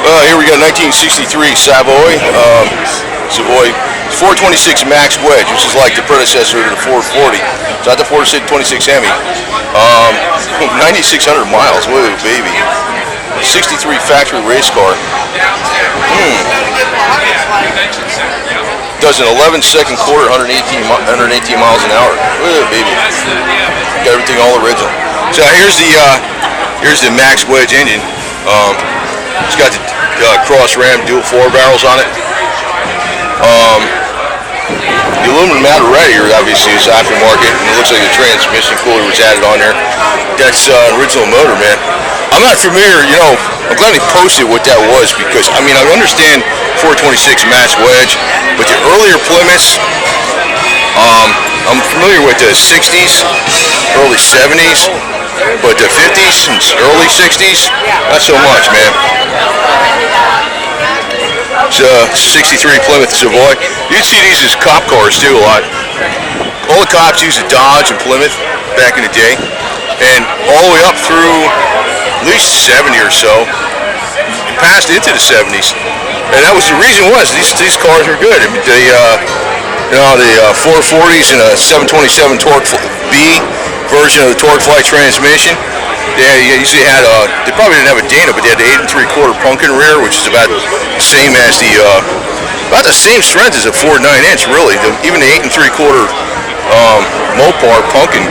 Here we got 1963 Savoy. Savoy 426 Max Wedge, which is like the predecessor to the 440. It's not the 426 Hemi. 9,600 miles. Whoa, baby. 63 factory race car. Does an 11-second quarter, 118 miles an hour. Whoa, baby. Got everything all original. So here's the Max Wedge engine. It's got the cross ram dual 4 barrels on it. The aluminum outer radiator obviously is aftermarket, and it looks like the transmission cooler was added on there. That's an original motor, man. I'm not familiar, I'm glad he posted what that was, because I understand 426 Max Wedge, but the earlier Plymouths, I'm familiar with the 60s, early 70s, but the 50s and early 60s, not so much, man. It's 63 Plymouth Savoy. You'd see these as cop cars too a lot. All the cops used a Dodge and Plymouth back in the day, and all the way up through at least 70 or so, passed into the 70s. And that was the reason these cars were good. The 440s and a 727 Torque B version of the Torque Fly transmission. They usually had they probably didn't have a Dana, but they had the 8 3/4 Pumpkin rear, which is about the same as about the same strength as a Ford 9-inch, really. Even the 8 3/4 Mopar Pumpkin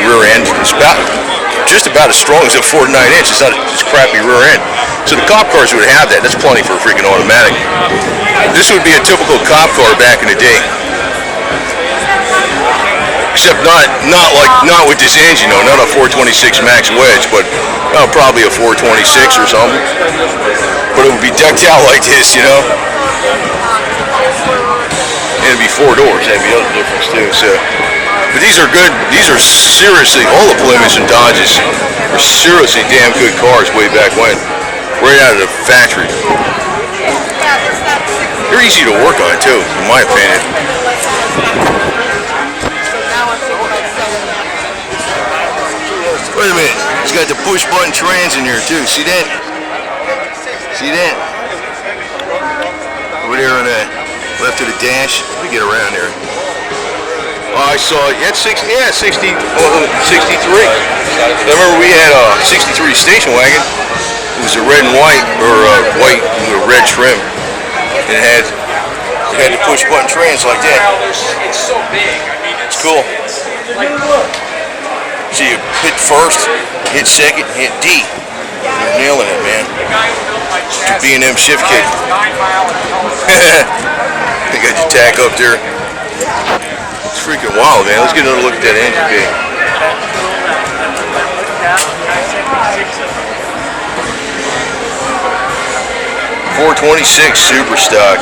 rear end is just about as strong as a Ford 9-inch. It's not this crappy rear end. So the cop cars would have that. That's plenty for a freaking automatic. This would be a typical cop car back in the day. Except not with this engine, not a 426 Max Wedge, but probably a 426 or something. But it would be decked out like this, And it'd be 4 doors. That'd be the other difference too. So, but these are good. These are seriously, all the Plymouths and Dodges are seriously damn good cars way back when, right out of the factory. They're easy to work on too, in my opinion. Wait a minute, it's got the push button trans in here too. See that? See that? Over there on the left of the dash. Let me get around there. Oh, I saw it. That's 63. I remember we had a 63 station wagon. It was a red and white, or white with a red trim. And it had the push button trans like that. It's cool. So you hit first, hit second, hit D. You're nailing it, man. Your B&M shift kit. They got your tack up there. It's freaking wild, man. Let's get another look at that engine bay. .426 super stock.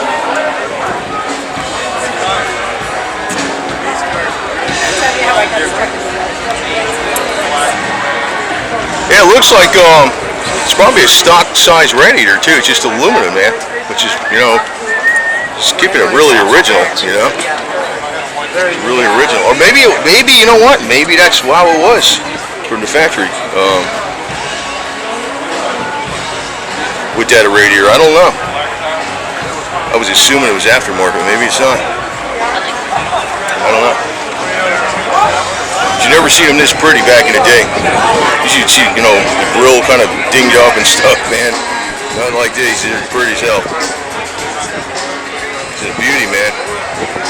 Yeah, it looks like it's probably a stock size radiator too. It's just aluminum, man, which is just keeping it really original, really original. Or maybe you know what? Maybe that's how it was from the factory with that radiator. I don't know. I was assuming it was aftermarket. Maybe it's not. I don't know. You never seen them this pretty back in the day. You'd see, the grill kind of dinged up and stuff, man. Not like these. They're pretty as hell. It's a beauty, man.